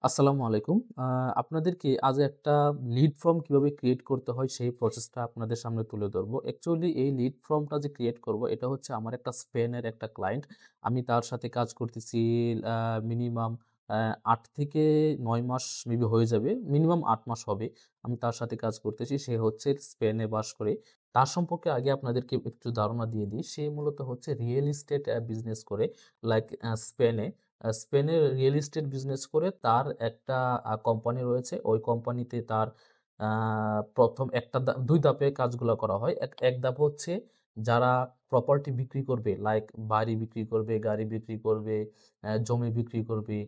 আসসালামু আলাইকুম। আপনাদেরকে আজ একটা লিড ফর্ম কিভাবে ক্রিয়েট করতে হয় সেই প্রসেসটা আপনাদের সামনে তুলে ধরবো। অ্যাকচুয়ালি এই লিড ফর্মটা যে ক্রিয়েট করব এটা হচ্ছে আমার একটা স্পেনের একটা ক্লায়েন্ট। আমি তার সাথে কাজ করতেছি আ মিনিমাম ৮ থেকে ৯ মাস মেবি হয়ে যাবে। মিনিমাম ৮ মাস হবে। আমি তার সাথে কাজ করতেছি। সে হচ্ছে স্পেনে বাস করে। তার সম্পর্কে আগে আপনাদেরকে একটু ধারণা দিয়ে দিই। সে মূলত হচ্ছে রিয়েল এস্টেট বিজনেস করে লাইক স্পেনে। স্পেনে রিয়েল এস্টেট বিজনেস করে তার একটা কোম্পানি রয়েছে। ওই কোম্পানিতে তার আ ১ম একটা ২ ধাপে কাজগুলা করা হয়। এক ধাপ হচ্ছে যারা প্রপার্টি বিক্রি করবে, লাইক বাড়ি বিক্রি করবে, গাড়ি বিক্রি করবে, জমি বিক্রি করবে,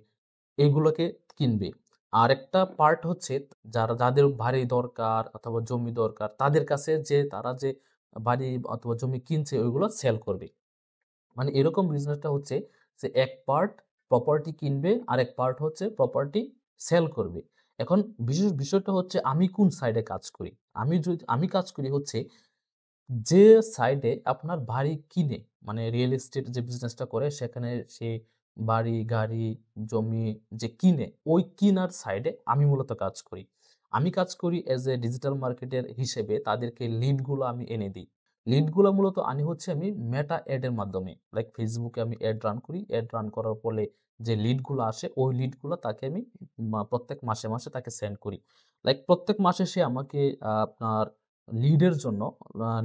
এগুলোকে কিনবে। আরেকটা পার্ট হচ্ছে যাদের বাড়ি দরকার অথবা জমি দরকার, তাদের কাছে তারা যে বাড়ি অথবা জমি কিনছে ওইগুলো সেল করবে। মানে এরকম বিজনেসটা হচ্ছে যে এক পার্ট প্রপার্টি কিনবে, আরেক পার্ট হচ্ছে প্রপার্টি সেল করবে। এখন বিশেষ বিষয়টা হচ্ছে আমি কোন সাইডে কাজ করি? আমি কাজ করি হচ্ছে যে সাইডে আপনার বাড়ি কিনে, মানে রিয়েল এস্টেট যে বিজনেসটা করে সেখানে সে বাড়ি, গাড়ি, জমি যে কিনে, ওই কিনার সাইডে আমি মূলত কাজ করি। আমি কাজ করি এজ এ ডিজিটাল মার্কেটের হিসেবে তাদেরকে লিড গুলো আমি এনে দিই। লিড গুলা মূলত আনি হচ্ছে আমি মেটা এড এর মাধ্যমে। লাইক Facebook এ আমি এড রান করি। এড রান করার ফলে যে লিড গুলো আসে ওই লিড গুলো তাকে আমি প্রত্যেক মাসে তাকে সেন্ড করি। লাইক প্রত্যেক মাসে সে আমাকে আপনার লিডের জন্য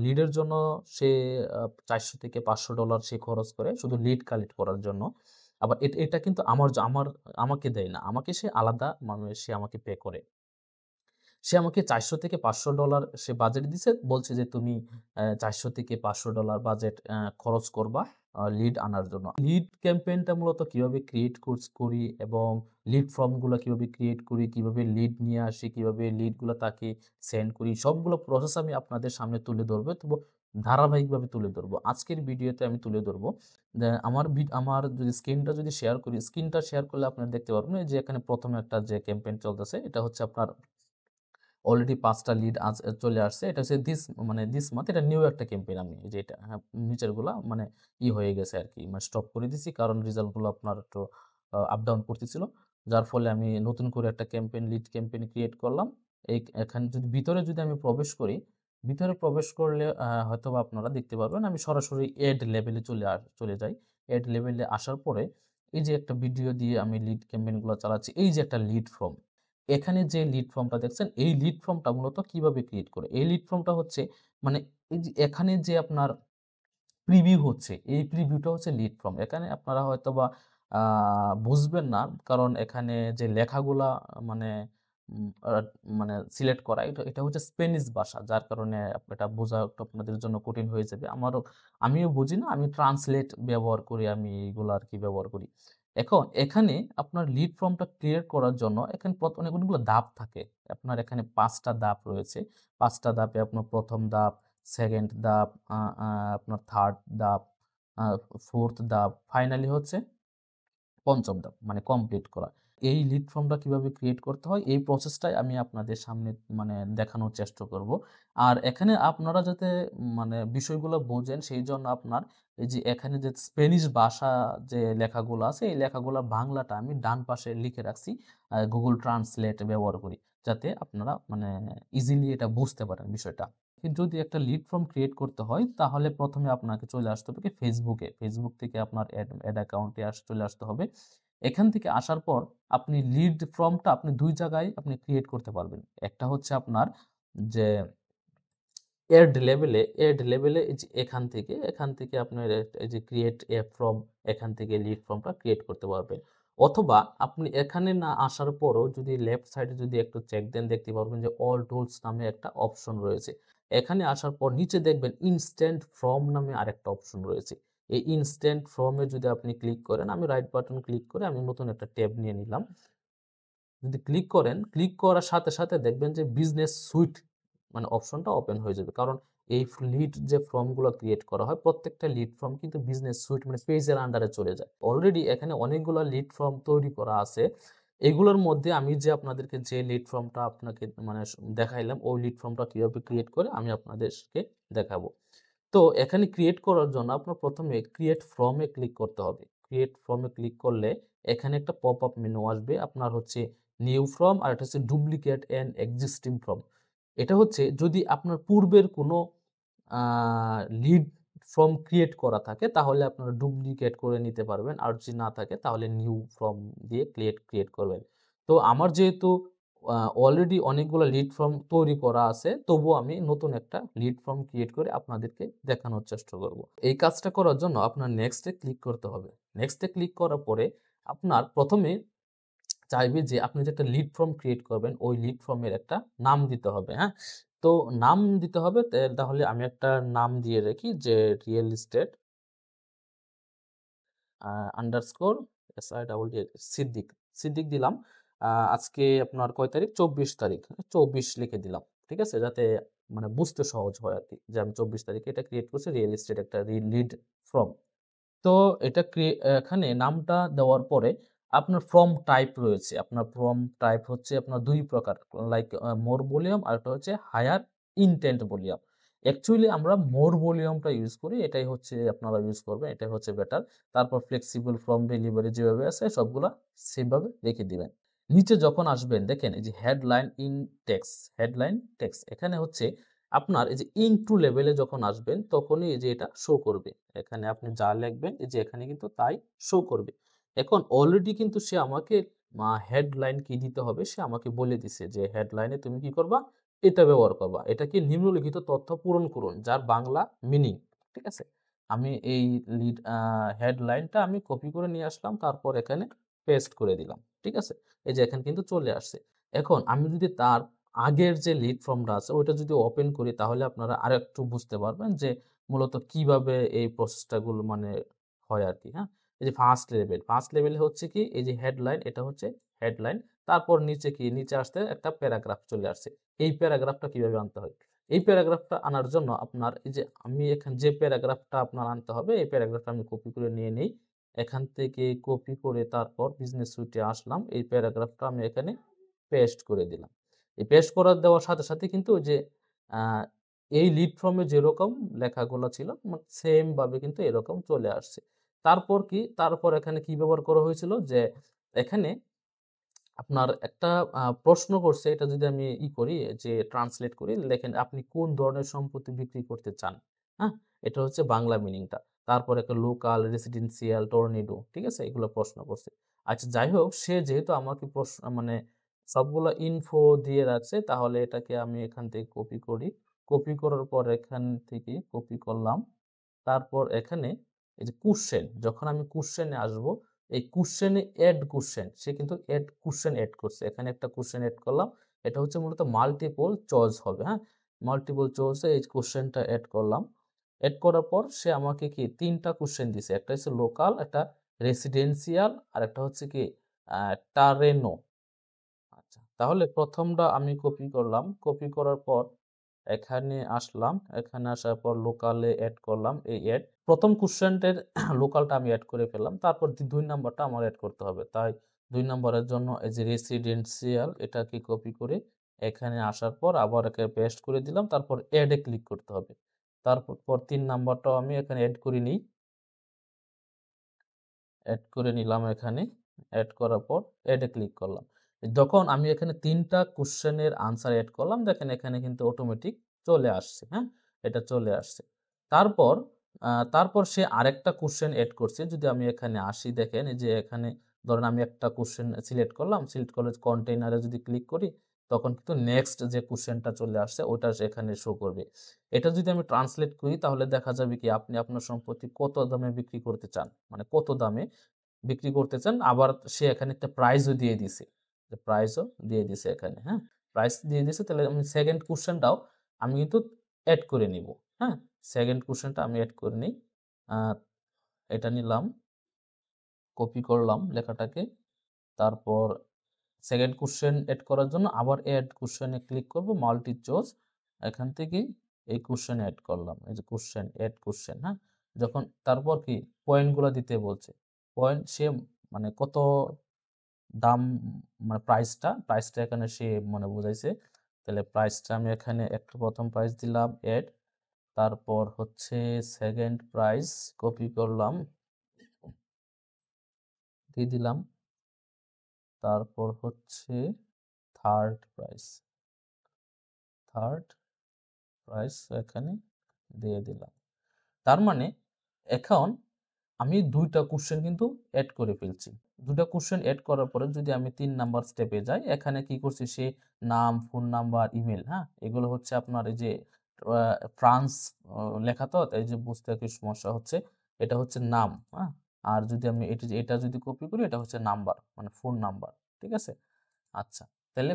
লিডের জন্য সে $৪০০ থেকে $৫০০ সে খরচ করে শুধু লিড কালেক্ট করার জন্য। আবার এটা কিন্তু আমাকে দেয় না। আমাকে সে আলাদা মানে সে আমাকে পে করে। সে আমাকে $৪০০ থেকে $৫০০ সে বাজেট দিছে। বলছে যে, "তুমি $৪০০ থেকে $৫০০ বাজেট খরচ করবা লিড আনার জন্য।" লিড ক্যাম্পেইনটা মূলত কিভাবে ক্রিয়েট করি এবং লিড ফর্ম গুলা কিভাবে ক্রিয়েট করি, কিভাবে লিড নিয়ে আসি, কিভাবে লিড গুলা তাকে সেন্ড করি, সবগুলো প্রসেস আমি আপনাদের সামনে তুলে ধরবো। ধারাবাহিকভাবে তুলে ধরবো। আজকের ভিডিওতে আমি তুলে ধরবো আমার যদি স্ক্রিনটা যদি শেয়ার করি, স্ক্রিনটা শেয়ার করলে আপনারা দেখতে পারবেন এই যে এখানে ১ম একটা যে ক্যাম্পেইন চলতেছে এটা হচ্ছে আপনার অলরেডি ৫ টা লিড চলে আসছে। এটা হচ্ছে দিস মান্থ এটা নিউ একটা ক্যাম্পেইন আমি এই যে এটা হ্যাঁ, নিচেরগুলা মানে হয়ে গেছে আরকি। মানে স্টপ করে দিছি। কারণ রেজাল্ট গুলো আপনার একটু আপ ডাউন করতেছিল। যার ফলে আমি নতুন করে একটা লিড ক্যাম্পেইন ক্রিয়েট করলাম। এখানে যদি আমি প্রবেশ করি, ভিতরে প্রবেশ করলে হয়তোবা আপনারা দেখতে পারবেন আমি সরাসরি এড লেভেলে চলে যাই। এড লেভেলে আসার পরে এই যে একটা ভিডিও দিয়ে আমি লিড ক্যাম্পেইন গুলা চালাচ্ছি। এই যে একটা লিড ফর্ম। এখানে যে লিড ফর্মটা দেখছেন, এই লিড ফর্মটা মূলত কিভাবে ক্রিয়েট করে? এই লিড ফর্মটা হচ্ছে মানে এই যে এখানে যে আপনার প্রিভিউ হচ্ছে, এই প্রিভিউটা হচ্ছে লিড ফর্ম। এখানে আপনারা হয়তোবা আ বুঝবেন না। কারণ এখানে যে লেখাগুলা মানে উম আ মানে সিলেক্ট করা এটা হচ্ছে স্প্যানিশ ভাষা। যার কারণে এটা বোঝা একটু আপনাদের জন্য কঠিন হয়ে যাবে। আমিও বুঝি না। আমি ট্রান্সলেট ব্যবহার করি। আমি এগুলো আরকি ব্যবহার করি। এখন এখানে আপনার লিড ফর্মটা ক্রিয়েট করার জন্য এখানে অনেকগুলো ধাপ থাকে। আপনার এখানে ৫ টা ধাপ রয়েছে। ৫ টা ধাপে আপনার ১ম ধাপ, 2nd ধাপ, আ আ আপনার 3rd ধাপ, আ 4th ধাপ, ফাইনালি হচ্ছে ৫ম ধাপ মানে কমপ্লিট করা। এই লিড ফর্মটা কিভাবে ক্রিয়েট করতে হয় এই প্রসেসটাই আমি আপনাদের সামনে মানে দেখানোর চেষ্টা করব। আর এখানে আপনারা যাতে মানে বিষয়গুলো বোঝেন সেইজন্য আপনার এই যে এখানে যে স্প্যানিশ ভাষা যে লেখাগুলো আছে এই লেখাগুলার বাংলাটা আমি ডান পাশে লিখে রাখছি। Google Translate ব্যবহার করি। যাতে আপনারা মানে ইজিলি এটা বুঝতে পারেন বিষয়টা। যদি একটা লিড ফর্ম ক্রিয়েট করতে হয় তাহলে ১ম এ আপনাকে চলে আসতে হবে কি Facebook এ। Facebook থেকে আপনার এড অ্যাকাউন্টে চলে আসতে হবে। এখান থেকে আসার পর আপনি লিড ফর্মটা আপনি ২ জায়গায় আপনি ক্রিয়েট করতে পারবেন। একটা হচ্ছে আপনার যে এড লেভেলে এই যে এখান থেকে আপনার এই যে ক্রিয়েট এ ফর্ম এখান থেকে লিড ফর্মটা ক্রিয়েট করতে পারবেন। অথবা আপনি এখানে না আসার পরও যদি লেফট সাইডে যদি একটু চেক দেন দেখতে পারবেন যে অল টুলস নামে একটা অপশন রয়েছে। এখানে আসার পর নিচে দেখবেন ইনস্ট্যান্ট ফর্ম নামে আরেকটা অপশন রয়েছে। এই ইনস্ট্যান্ট ফর্ম এ যদি আপনি ক্লিক করেন, আমি রাইট বাটন ক্লিক করে আমি নতুন একটা ট্যাব নিয়ে নিলাম। যদি ক্লিক করেন, ক্লিক করার সাথে দেখবেন যে বিজনেস সুইট মানে অপশনটা ওপেন হয়ে যাবে। কারণ এই লিড যে ফর্মগুলো ক্রিয়েট করা হয়, প্রত্যেকটা লিড ফর্ম কিন্তু বিজনেস সুইট মানে পেজের আন্ডারে চলে যায়। অলরেডি এখানে অনেকগুলা লিড ফর্ম তৈরি করা আছে। এগুলোর মধ্যে আমি যে আপনাদেরকে যে লিড ফর্মটা আপনাকে মানে দেখাইলাম, ওই লিড ফর্মটা কিভাবে ক্রিয়েট করে আমি আপনাদেরকে দেখাবো। তো এখানে ক্রিয়েট করার জন্য আপনার ১ম এ ক্রিয়েট ফর্ম এ ক্লিক করতে হবে। ক্রিয়েট ফর্ম এ ক্লিক করলে এখানে একটা পপ আপ মেনু আসবে। আপনার হচ্ছে নিউ ফর্ম আর এটা হচ্ছে ডুপ্লিকেট অ্যান্ড এক্সিস্টিং ফর্ম। এটা হচ্ছে যদি আপনার পূর্বের কোনো লিড ফর্ম ক্রিয়েট করা থাকে তাহলে আপনারা ডুপ্লিকেট করে নিতে পারবেন, আর যদি না থাকে তাহলে নিউ ফর্ম দিয়ে ক্রিয়েট করবেন। তো আমার যেহেতু অলরেডি অনেকগুলো লিড ফর্ম তৈরি করা আছে, তবুও আমি নতুন একটা লিড ফর্ম ক্রিয়েট করে আপনাদেরকে দেখানোর চেষ্টা করব। এই কাজটা করার জন্য আপনার নেক্সটে ক্লিক করতে হবে। নেক্সটে ক্লিক করার পরে আপনার প্রথমে চাইবে যে আপনি যে একটা লিড ফর্ম ক্রিয়েট করবেন ওই লিড ফর্মের একটা নাম দিতে হবে। হ্যাঁ, তো নাম দিতে হবে। তাহলে আমি একটা নাম দিয়ে রাখি যে real estate underscore Siddique Siddique দিলাম। আজকে আপনার কয় তারিখ? 24 তারিখ। 24 লিখে দিলাম। ঠিক আছে, যাতে মানে বুঝতে সহজ হয় আর কি, যে আমি 24 তারিখে এটা ক্রিয়েট করছি রিয়েল এস্টেট একটা লিড ফর্ম। তো এটা এখানে নামটা দেওয়ার পরে আপনার ফর্ম টাইপ রয়েছে। আপনার ফর্ম টাইপ হচ্ছে আপনার দুই প্রকার, লাইক মোর ভলিউম আর একটা হচ্ছে হায়ার ইনটেন্ট ভলিউম। অ্যাকচুয়ালি আমরা মোর ভলিউমটা ইউজ করি, এটাই হচ্ছে আপনারা ইউজ করবেন, এটাই হচ্ছে বেটার। তারপর ফ্লেক্সিবল ফর্ম ডেলিভারি যেভাবে আছে সবগুলা সেমভাবে রেখে দিবেন। নিচে যখন আসবেন দেখেন এই যে headline in text, headline text এখানে হচ্ছে আপনার এই যে ইনটু লেভেলে যখন আসবেন তখনই এই যে এটা শো করবে। এখানে আপনি যা লিখবেন এই যে এখানে কিন্তু তাই শো করবে। এখন অলরেডি কিন্তু সে আমাকে হেডলাইন কি দিতে হবে সে আমাকে বলে দিছে যে হেডলাইনে তুমি কি করবা, এটা ব্যবহার করবা। এটা কি নিম্নলিখিত তথ্য পূরণ করুন যার বাংলা মিনিং। ঠিক আছে, আমি এই হেডলাইনটা আমি কপি করে নিয়ে আসলাম, তারপর এখানে পেস্ট করে দিলাম। ঠিক আছে, এই যে এখানে কিন্তু চলে আসছে। এখন আমি যদি তার আগের যে লিড ফর্মটা আছে ওইটা যদি ওপেন করি তাহলে আপনারা আরেকটু বুঝতে পারবেন যে মূলত কিভাবে এই প্রসেসটা গুলো মানে হয় আর কি। হ্যাঁ, এই যে ফার্স্ট লেভেলে হচ্ছে কি এই যে হেডলাইন, এটা হচ্ছে হেডলাইন। তারপর নিচে কি নিচে আসতে একটা প্যারাগ্রাফ চলে আসছে। এই প্যারাগ্রাফটা কিভাবে আনতে হয়, এই প্যারাগ্রাফটা আনার জন্য আপনার এই যে আমি এখানে যে প্যারাগ্রাফটা আপনার আনতে হবে এই প্যারাগ্রাফটা আমি কপি করে নিয়ে নেই। এখান থেকে কপি করে তারপর বিজনেস সুইটে আসলাম, এই প্যারাগ্রাফটা আমি এখানে পেস্ট করে দিলাম। এই পেস্ট করে দেওয়ার সাথে সাথে কিন্তু ওই যে আহ, এই লিড ফর্মে যেরকম লেখাগুলো ছিল সেম ভাবে কিন্তু এরকম চলে আসছে। তারপর কি, তারপর এখানে কি ব্যবহার করা হয়েছিল যে এখানে আপনার একটা প্রশ্ন করছে, এটা যদি আমি করি যে ট্রান্সলেট করি, দেখেন আপনি কোন ধরনের সম্পত্তি বিক্রি করতে চান। হ্যাঁ, এটা হচ্ছে বাংলা মিনিংটা। তারপর একটা লোকাল, রেসিডেন্সিয়াল, টর্নেডো, ঠিক আছে, এগুলো প্রশ্ন করছে। আচ্ছা যাই হোক, সে যেহেতু আমাকে প্রশ্ন মানে সবগুলো ইনফো দিয়ে রাখছে, তাহলে এটাকে আমি এখান থেকে কপি করি। কপি করার পর এখান থেকে কপি করলাম। তারপর এখানে এই যে কোশ্চেন, যখন আমি কোশ্চেনে আসব, এই কোশ্চেনে এড কোশ্চেন, সে কিন্তু এড কোশ্চেন এড করছে। এখানে একটা কোশ্চেন এড করলাম, এটা হচ্ছে মূলত মাল্টিপল চয়েস হবে। হ্যাঁ, মাল্টিপল চয়েসে এই কোশ্চেনটা এড করলাম। এড করার পর সে আমাকে কি তিনটা কোশ্চেন দিছে, একটা হচ্ছে লোকাল, একটা রেসিডেন্সিয়াল, আর একটা হচ্ছে কি টারেনো। আচ্ছা, তাহলে প্রথমটা আমি কপি করলাম, কপি করার পর এখানে আসলাম, এখানে আসার পর লোকালে অ্যাড করলাম। এই প্রথম কোশ্চেনটার লোকালটা আমি অ্যাড করে ফেললাম, তারপর 2 নাম্বারটা আমার অ্যাড করতে হবে। তাই 2 নাম্বারের জন্য এই যে রেসিডেন্সিয়াল এটাকে কপি করে এখানে আসার পর আবার একে পেস্ট করে দিলাম, তারপর অ্যাডে ক্লিক করতে হবে। তারপর 3 নাম্বারটাও আমি এখানে অ্যাড করে নিই, অ্যাড করে নিলাম। এখানে অ্যাড করার পর অ্যাডে ক্লিক করলাম। যখন আমি এখানে 3টা কোশ্চেনের আনসার অ্যাড করলাম, দেখেন এখানে কিন্তু অটোমেটিক চলে আসছে। হ্যাঁ, এটা চলে আসছে। তারপর তারপর সে আরেকটা কোশ্চেন অ্যাড করছে। যদি আমি এখানে আসি, দেখেন এই যে এখানে ধরেন আমি একটা কোশ্চেন সিলেক্ট করলাম, সিলেক্ট করে কন্টেইনারে যদি ক্লিক করি তখন কিন্তু নেক্সট যে কোশ্চেনটা চলে আসছে ওটা এখানে শো করবে। এটা যদি আমি ট্রান্সলেট করি তাহলে দেখা যাবে কি আপনি আপনার সম্পত্তি কত দামে বিক্রি করতে চান, মানে কত দামে বিক্রি করতে চান। আবার সে এখানে একটা প্রাইসও দিয়ে দিছে, প্রাইসও দিয়ে দিছে এখানে। হ্যাঁ, প্রাইস দিয়ে দিছে, তাহলে আমি সেকেন্ড কোশ্চেনটাও আমি কিন্তু অ্যাড করে নিব। হ্যাঁ, সেকেন্ড কোশ্চেনটা আমি অ্যাড করে নিই। আহ, এটা নিলাম, কপি করলাম লেখাটাকে। তারপর সেকেন্ড কোশ্চেন এড করার জন্য আবার এড কোশ্চেনে ক্লিক করব, মাল্টি চয়েস। এখান থেকে এই কোশ্চেন এড করলাম, এই যে কোশ্চেন এড কোশ্চেন। হ্যাঁ, যখন তারপর কি পয়েন্টগুলো দিতে বলছে, পয়েন্ট সে মানে কত দাম, মানে প্রাইসটা এখানে সে মানে বোঝাইছে। তাহলে প্রাইসটা আমি এখানে একটা প্রথম প্রাইস দিলাম এড, তারপর হচ্ছে সেকেন্ড প্রাইস কপি করলাম, দিয়ে দিলাম। তারপর হচ্ছে থার্ড প্রাইস এখানে দিয়ে দিলাম। তার মানে এখন আমি 2টা কোশ্চেন কিন্তু অ্যাড করে ফেলছি। 2টা কোশ্চেন অ্যাড করার পরে যদি আমি 3 নাম্বার স্টেপে যাই, এখানে কি করছি, সে নাম, ফোন নাম্বার, ইমেল, হ্যাঁ? এগুলো হচ্ছে আপনার এই যে আ ফ্রান্স লেখা তো, এই যে বুঝতে একটু সমস্যা হচ্ছে। এটা হচ্ছে নাম, হ্যাঁ? আর যদি আমি এটা যদি কপি করি, এটা হচ্ছে নাম্বার, মানে ফোন নাম্বার। ঠিক আছে? আচ্ছা। তাহলে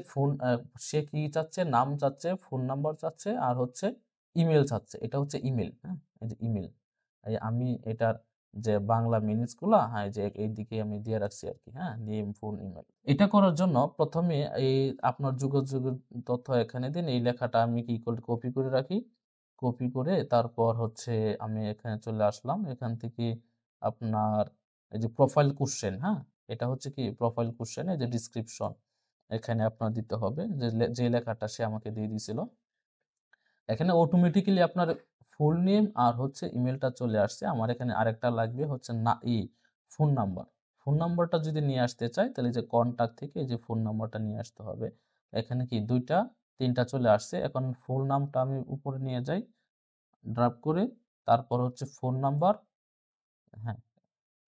সে কি চাচ্ছে? নাম চাচ্ছে, ফোন নাম্বার চাচ্ছে, আর হচ্ছে ইমেইল চাচ্ছে। এটা হচ্ছে ইমেইল, হ্যাঁ? এই যে ইমেইল। আমি এটার যে বাংলা মিনিংস গুলা, হ্যাঁ, এই যে এইদিকে আমি দিয়ে রাখছি আরকি, হ্যাঁ? Name, phone, email. এটা করার জন্য ১ম এ এই আপনার যোগাযোগের তথ্য এখানে দিন। এই লেখাটা আমি কি করি, কপি করে রাখি। কপি করে তারপর হচ্ছে আমি এখানে চলে আসলাম। এখান থেকে আপনার এই যে প্রোফাইল কোয়েশ্চেন, হ্যাঁ? এটা হচ্ছে কি প্রোফাইল কোয়েশ্চেন, এই যে ডেসক্রিপশন এখানে আপনার দিতে হবে, যে লেখাটা সে আমাকে দিয়ে দিছিল। এখানে অটোমেটিক্যালি আপনার ফুল নেম আর হচ্ছে ইমেলটা চলে আসছে। আমার এখানে আরেকটা লাগবে হচ্ছে ফোন নাম্বার। ফোন নাম্বারটা যদি নিয়ে আসতে চাই, তাহলে যে কনট্যাক্ট থেকে এই যে ফোন নাম্বারটা নিয়ে আসতে হবে। এখানে কি ২টা ৩টা চলে আসছে। এখন ফুল নামটা আমি উপরে নিয়ে যাই, ড্রাগ করে, তারপর হচ্ছে ফোন নাম্বার, হ্যাঁ,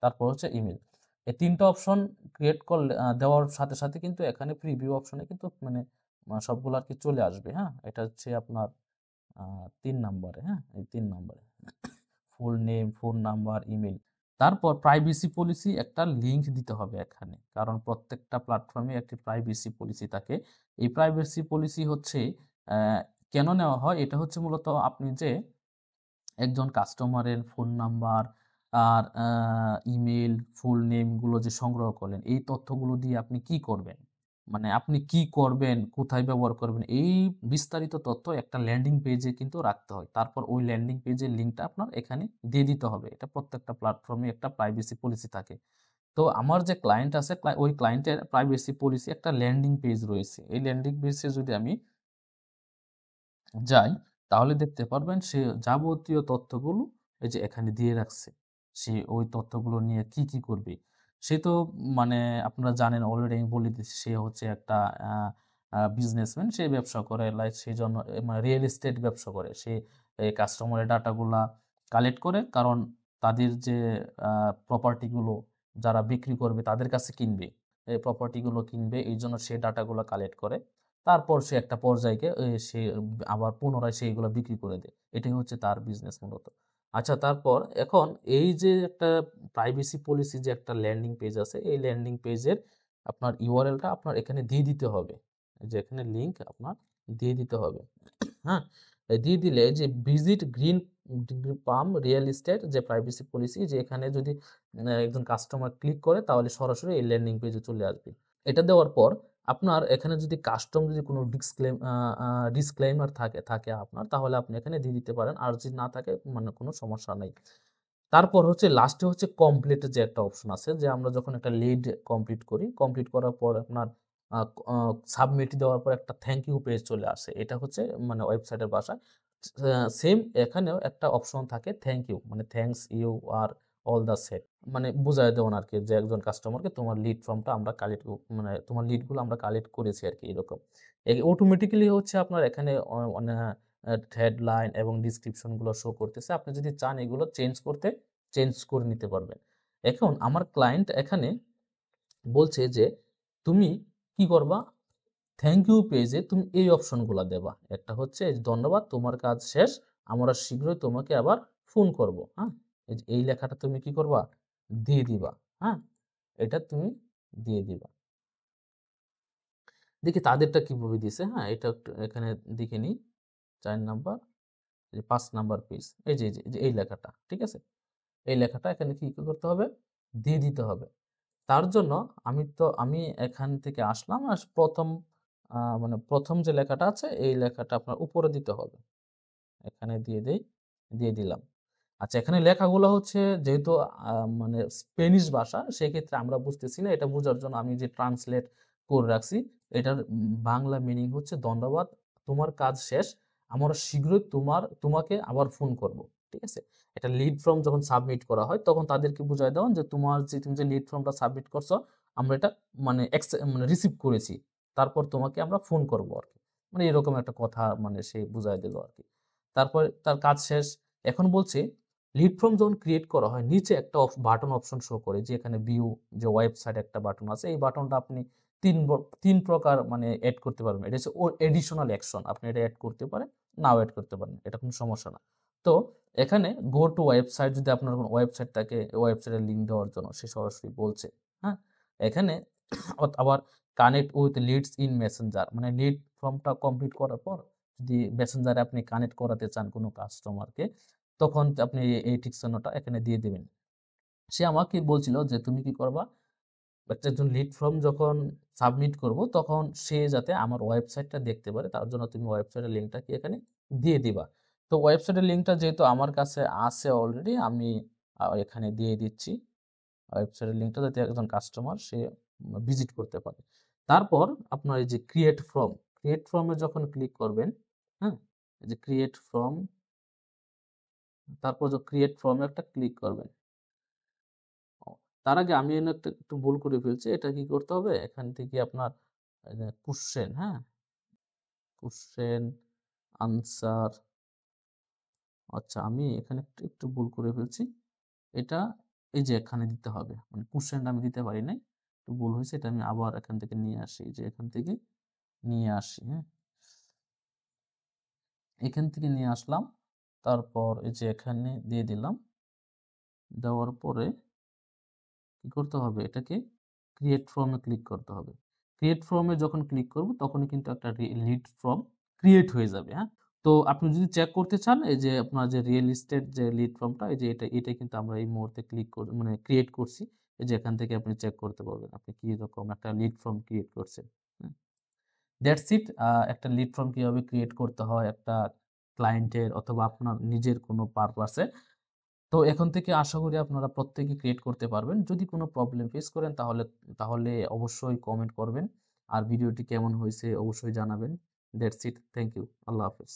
তারপর হচ্ছে ইমেইল। এই ৩টা অপশন ক্রিয়েট করলে দেওয়ার সাথে, সাথে কিন্তু এখানে প্রিভিউ অপশনে কিন্তু মানে সবগুলো আরকি চলে আসবে, হ্যাঁ? এটা হচ্ছে আপনার ৩ নাম্বারে, হ্যাঁ? এই ৩ নাম্বারে। Full name, phone number, email. তারপর প্রাইভেসি পলিসি একটা লিঙ্ক দিতে হবে এখানে। কারণ প্রত্যেকটা প্ল্যাটফর্মে একটি প্রাইভেসি পলিসি থাকে। এই প্রাইভেসি পলিসি হচ্ছে অ্যা কেন নেওয়া হয়? এটা হচ্ছে মূলত আপনি যে একজন কাস্টমারের ফোন নাম্বার আর ইমেইল, ফুল নেম গুলো যে সংগ্রহ করলেন, এই তথ্যগুলো দিয়ে আপনি কি করবেন? মানে আপনি কি করবেন, কোথায় ব্যবহার করবেন, এই বিস্তারিত তথ্য একটা ল্যান্ডিং পেজে কিন্তু রাখতে হয়। তারপর ওই ল্যান্ডিং পেজের লিঙ্কটা আপনার এখানে দিয়ে দিতে হবে। এটা প্রত্যেকটা প্ল্যাটফর্মে একটা প্রাইভেসি পলিসি থাকে। তো আমার যে ক্লায়েন্ট আছে, ওই ক্লায়েন্টের প্রাইভেসি পলিসি একটা ল্যান্ডিং পেজ রয়েছে। এই ল্যান্ডিং পেজে যদি আমি যাই, তাহলে দেখতে পারবেন সে যাবতীয় তথ্যগুলো এই যে এখানে দিয়ে রাখছে। সে ওই তথ্যগুলো নিয়ে কি করবে? সে তো মানে আপনারা জানেন, অলরেডি আমি বলে দিচ্ছি, সে হচ্ছে একটা আ আ বিজনেসম্যান। সে ব্যবসা করে, সেজন্য মানে রিয়েল এস্টেট ব্যবসা করে। সে এই কাস্টমারের ডাটাগুলা কালেক্ট করে। কারণ তাদের যে আ প্রপার্টি গুলো যারা বিক্রি করবে তাদের কাছে কিনবে। এই প্রপার্টি গুলো কিনবে, এইজন্য সে ডাটাগুলা কালেক্ট করে। তারপর সে একটা পর্যায়ে গিয়ে সে আবার পুনরায় সেইগুলা বিক্রি করে দেয়। এটাই হচ্ছে তার বিজনেস মূলত। আচ্ছা, তারপর এখন এই যে একটা প্রাইভেসি পলিসি যে একটা ল্যান্ডিং পেজ আছে, এই ল্যান্ডিং পেজের আপনার URL টা আপনার এখানে দিয়ে দিতে হবে। এই যে এখানে লিংক আপনার দিয়ে দিতে হবে। হ্যাঁ? দিয়ে দিলে যে ভিজিট গ্রিন পাম রিয়েল এস্টেট যে প্রাইভেসি পলিসি, যে এখানে যদি একজন কাস্টমার ক্লিক করে তাহলে সরাসরি এই ল্যান্ডিং পেজে চলে আসবে। এটা দেওয়ার পর আপনার এখানে যদি কাস্টম যদি কোনো ডিসক্লেইমার থাকে আপনার, তাহলে আপনি এখানে দিয়ে দিতে পারেন। আর যদি না থাকে মানে কোনো সমস্যা নাই। তারপর হচ্ছে লাস্টে হচ্ছে কমপ্লিট যে একটা অপশন আছে, যে আমরা যখন একটা লিড কমপ্লিট করি, কমপ্লিট করার পর আপনার আ আ সাবমিট দেওয়ার পর একটা থ্যাংক ইউ পেজ চলে আসে। এটা হচ্ছে মানে ওয়েবসাইটের ভাষায়। সেম এখানেও একটা অপশন থাকে থ্যাংক ইউ, মানে thanks you are all the set, মানে বুঝায় দেওয়ান আরকি, যে একজন কাস্টমারকে তোমার লিড ফর্মটা আমরা কালেক্ট মানে তোমার লিডগুলো আমরা কালেক্ট করেছি আরকি, এরকম। অটোমেটিক্যালি হচ্ছে আপনার এখানে মানে হেডলাইন এবং ডেসক্রিপশন গুলো শো করতেছে। আপনি যদি চান এগুলো চেঞ্জ করতে, চেঞ্জ করে নিতে পারবেন। এখন আমার ক্লায়েন্ট এখানে বলছে যে তুমি কি করবা? থ্যাংক ইউ পেজে তুমি এই অপশনগুলা দেবা। একটা হচ্ছে এই যে ধন্যবাদ, তোমার কাজ শেষ। আমরা শীঘ্রই তোমাকে আবার ফোন করব। হ্যাঁ? এই যে এই লেখাটা তুমি কি করবা? দিয়ে দিবা। হ্যাঁ? এটা তুমি দিয়ে দিবা। দেখি তাদেরটা কিভাবে দিছে, হ্যাঁ? এটা একটু এখানে দেখে নিই। ৪ নাম্বার, এই যে ৫ নাম্বার পেজ। এই যে এই লেখাটা। ঠিক আছে? এই লেখাটা এখানে কি করতে হবে? দিয়ে দিতে হবে। তার জন্য আমি এখান থেকে আসলাম। আর ১ম যে লেখাটা আছে, এই লেখাটা আপনার উপরে দিতে হবে। এখানে দিয়ে দিলাম। আচ্ছা, এখানে লেখাগুলো হচ্ছে যেহেতু আ মানে স্প্যানিশ ভাষা, সেক্ষেত্রে আমরা বুঝতেছি না। এটা বোঝার জন্য আমি যে ট্রান্সলেট করে রাখছি, এটার বাংলা মিনিং হচ্ছে ধন্যবাদ, তোমার কাজ শেষ। আমরা শীঘ্রই তোমাকে আবার ফোন করব। ঠিক আছে? এটা লিড ফর্ম যখন সাবমিট করা হয়, তখন তাদেরকে বুঝায় দেওয়া যে তুমি যে লিড ফর্মটা সাবমিট করছো, আমরা এটা মানে মানে রিসিভ করেছি। তারপর তোমাকে আমরা ফোন করব আরকি। মানে এরকম একটা কথা মানে সে বুঝায় দিল আরকি। তারপরে তার কাজ শেষ। এখন বলছে লিড ফর্ম যখন ক্রিয়েট করা হয় নিচে একটা বাটন অপশন শো করে যে এখানে ভিউ যে ওয়েবসাইট একটা বাটন আছে। এই বাটনটা আপনি ৩ প্রকার মানে এড করতে পারবেন। এটা হচ্ছে এডিশনাল অ্যাকশন। আপনি এটা এড করতে পারেন, নাও এড করতে পারেন। এটা কোনো সমস্যা না। তো এখানে গো টু ওয়েবসাইট যদি আপনার কোনো ওয়েবসাইট থাকে, ওয়েবসাইটের লিঙ্ক দেওয়ার জন্য সে সরাসরি বলছে। হ্যাঁ? এখানে আবার connect with leads in messenger মানে লিড ফর্মটা কমপ্লিট করার পর যদি মেসেঞ্জারে আপনি কানেক্ট করাতে চান কোনো কাস্টমারকে, তখন আপনি এই টিক চিহ্নটা এখানে দিয়ে দিবেন। সে আমাকে বলছিল যে তুমি কি করবা? একজন লিড ফর্ম যখন সাবমিট করব তখন সে যাতে আমার ওয়েবসাইটটা দেখতে পারে তার জন্য তুমি ওয়েবসাইটের লিঙ্কটা কি এখানে দিয়ে দিবা। তো ওয়েবসাইটের লিঙ্কটা যেহেতু আমার কাছে আছে অলরেডি আমি এখানে দিয়ে দিচ্ছি। ওয়েবসাইটের লিঙ্কটা যাতে একজন কাস্টমার সে ভিজিট করতে পারে। তারপর আপনার এই যে ক্রিয়েট ফর্মে যখন ক্লিক করবেন, হ্যাঁ? এই যে ক্রিয়েট ফর্ম তারপর যে ক্রিয়েট ফর্মে একটা ক্লিক করবেন। তার আগে আমি এখানে একটু ভুল করে ফেলছি। এটা কি করতে হবে? এখান থেকে আপনার কোয়েশ্চেন, হ্যাঁ? কোয়েশ্চেন, আনসার আচ্ছা আমি এখানে একটু ভুল করে ফেলছি। এটা এই যে এখানে দিতে হবে। মানে কোয়েশ্চেনটা আমি দিতে পারি নাই। একটু ভুল হয়েছে। এটা আমি আবার এখান থেকে নিয়ে আসি। যে এখান থেকে নিয়ে আসি, হ্যাঁ? এখান থেকে নিয়ে আসলাম। তারপর এই যে এখানে দিয়ে দিলাম। দেওয়ার পরে কি করতে হবে? এটাকে ক্রিয়েট ফর্ম এ ক্লিক করতে হবে। ক্রিয়েট ফর্ম এ যখন ক্লিক করব তখনই কিন্তু একটা লিড ফর্ম ক্রিয়েট হয়ে যাবে, হ্যাঁ? তো আপনি যদি চেক করতে চান এই যে আপনার যে রিয়েল এস্টেট যে লিড ফর্মটা এই যে এটা কিন্তু আমরা এই মুহূর্তে ক্লিক করে মানে ক্রিয়েট করছি। এই যে এখান থেকে আপনি চেক করতে পারবেন। আপনি কি রকম একটা লিড ফর্ম ক্রিয়েট করছেন। হুম? দ্যাটস ইট একটা লিড ফর্ম কিভাবে ক্রিয়েট করতে হয় একটা ক্লায়েন্টের অথবা আপনার নিজের কোনো পারপাসে। তো এখন থেকে আশা করি আপনারা প্রত্যেকেই ক্রিয়েট করতে পারবেন। যদি কোনো প্রবলেম ফেস করেন তাহলে অবশ্যই কমেন্ট করবেন। আর ভিডিওটি কেমন হইছে অবশ্যই জানাবেন। That's it. Thank you. আল্লাহ হাফেজ।